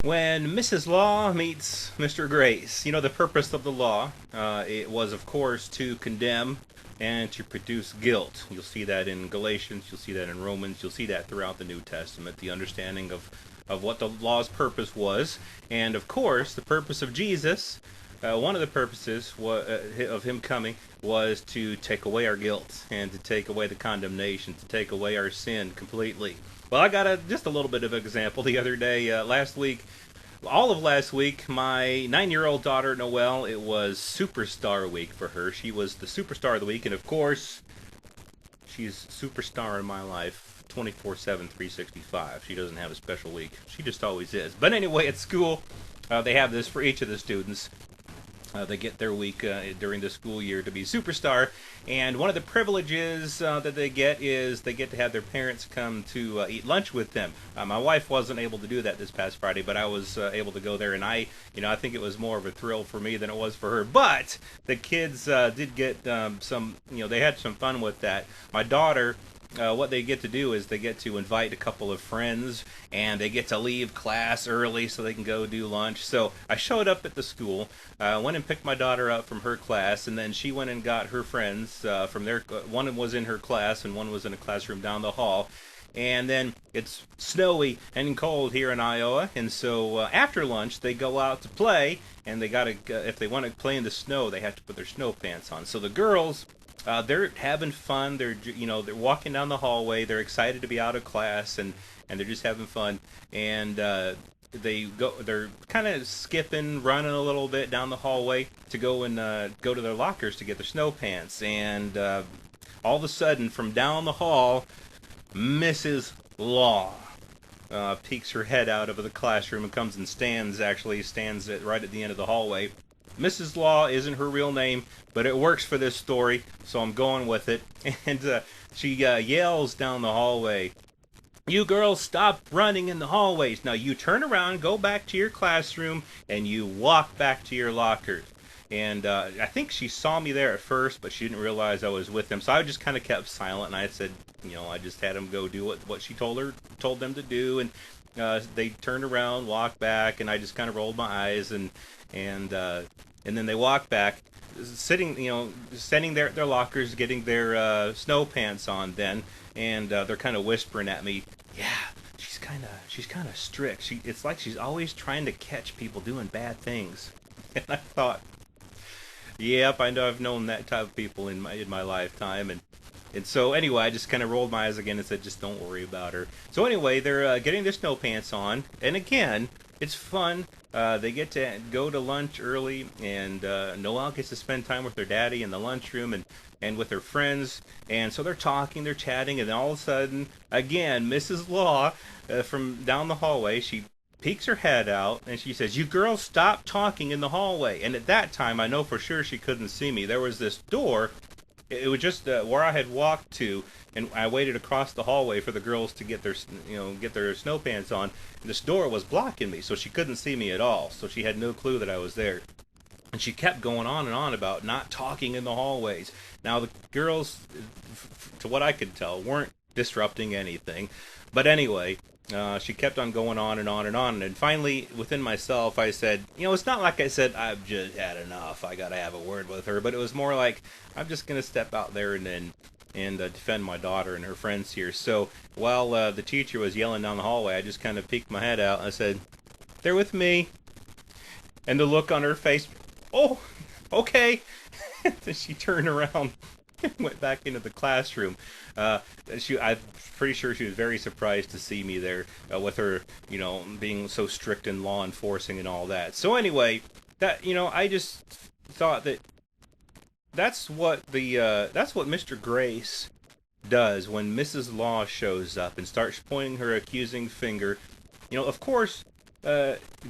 When Mrs. Law meets Mr. Grace, the purpose of the law, it was, of course, to condemn and to produce guilt. You'll see that in Galatians, you'll see that in Romans, you'll see that throughout the New Testament, the understanding of what the law's purpose was. And, of course, the purpose of Jesus, one of the purposes of him coming was to take away our guilt and to take away the condemnation, to take away our sin completely. Well, I got just a little bit of an example the other day. Last week, all of last week, my 9-year-old daughter, Noelle, it was Superstar Week for her. She was the superstar of the week, and of course, she's superstar in my life 24/7, 365. She doesn't have a special week. She just always is. But anyway, at school, they have this for each of the students. They get their week during the school year to be superstar, and one of the privileges that they get is they get to have their parents come to eat lunch with them. My wife wasn't able to do that this past Friday, but I was able to go there, and I think it was more of a thrill for me than it was for her. But the kids did get they had some fun with that. My daughter, what they get to do is they get to invite a couple of friends, and they get to leave class early so they can go do lunch. So I showed up at the school, went and picked my daughter up from her class, and then she went and got her friends from their. One was in her class, and one was in a classroom down the hall. And then it's snowy and cold here in Iowa, and so after lunch they go out to play, and they gotta if they want to play in the snow, they have to put their snow pants on. So the girls. They're having fun. They're walking down the hallway. They're excited to be out of class, and they're just having fun. And they're kind of skipping, running a little bit down the hallway to go to their lockers to get their snow pants. And all of a sudden, from down the hall, Mrs. Law peeks her head out of the classroom and comes and stands right at the end of the hallway. Mrs. Law isn't her real name, but it works for this story, so I'm going with it. And she yells down the hallway, "You girls stop running in the hallways. Now you turn around, go back to your classroom, and you walk back to your lockers." And I think she saw me there at first, but she didn't realize I was with them. So I just kind of kept silent, and I said, I just had them go do what she told them to do. And they turned around, walked back, and I just kind of rolled my eyes, and then they walked back, standing there at their lockers, getting their snow pants on. Then, and they're kind of whispering at me, "Yeah, she's kind of strict. It's like she's always trying to catch people doing bad things." And I thought, yep, I know I've known that type of people in my lifetime, and so anyway, I just kind of rolled my eyes again and said, just don't worry about her. So anyway, they're getting their snow pants on, and again, it's fun. They get to go to lunch early, and Noelle gets to spend time with her daddy in the lunchroom and with her friends. And so they're talking, they're chatting, and then all of a sudden, again, Mrs. Law from down the hallway, she peeks her head out, and she says, "You girls stop talking in the hallway." And at that time, I know for sure she couldn't see me. There was this door. It was just where I had walked to, and I waited across the hallway for the girls to get their snow pants on. And this door was blocking me, so she couldn't see me at all. So she had no clue that I was there. And she kept going on and on about not talking in the hallways. Now the girls, to what I could tell, weren't disrupting anything. But anyway, she kept on going on and on and on. And finally, within myself, I said, it's not like I said, "I've just had enough, I gotta have a word with her," but it was more like, I'm just gonna step out there and defend my daughter and her friends here. So while the teacher was yelling down the hallway, I just kind of peeked my head out and I said, "They're with me." And the look on her face, "Oh, okay." Then she turned around and went back into the classroom. I'm pretty sure she was very surprised to see me there with her, being so strict and law enforcing and all that. So anyway, that I just thought that's what Mr. Grace does when Mrs. Law shows up and starts pointing her accusing finger. Of course,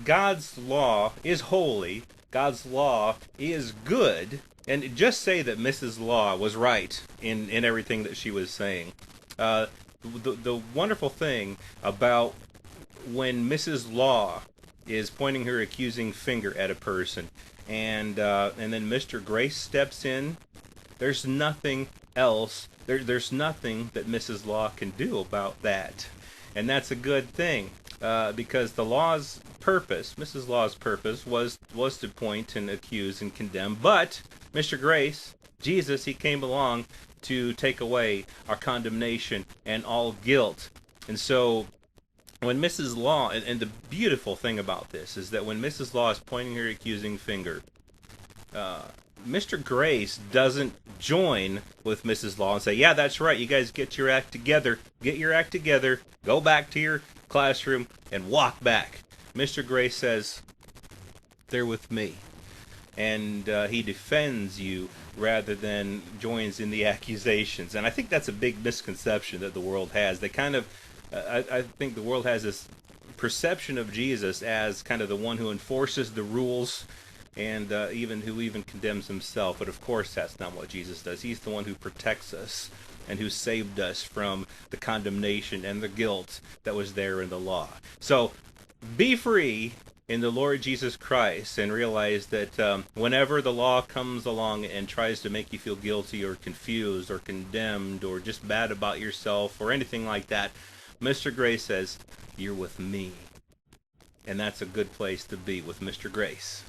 God's law is holy. God's law is good. And just say that Mrs. Law was right in everything that she was saying. The wonderful thing about when Mrs. Law is pointing her accusing finger at a person, and then Mr. Grace steps in, there's nothing else. There's nothing that Mrs. Law can do about that, and that's a good thing. because the law's purpose, Mrs. Law's purpose, was to point and accuse and condemn. But Mr. Grace, Jesus, he came along to take away our condemnation and all guilt. And so when Mrs. Law, and the beautiful thing about this is that when Mrs. Law is pointing her accusing finger, Mr. Grace doesn't join with Mrs. Law and say, yeah, that's right, you guys get your act together, go back to your classroom, and walk back. Mr. Grace says, they're with me. And he defends you rather than joins in the accusations. And I think that's a big misconception that the world has. They kind of, I think the world has this perception of Jesus as kind of the one who enforces the rules, and who even condemns himself. But of course that's not what Jesus does. He's the one who protects us and who saved us from the condemnation and the guilt that was there in the law. So be free in the Lord Jesus Christ, and realize that whenever the law comes along and tries to make you feel guilty or confused or condemned or just bad about yourself or anything like that, Mr. Grace says, you're with me. And that's a good place to be, with Mr. Grace.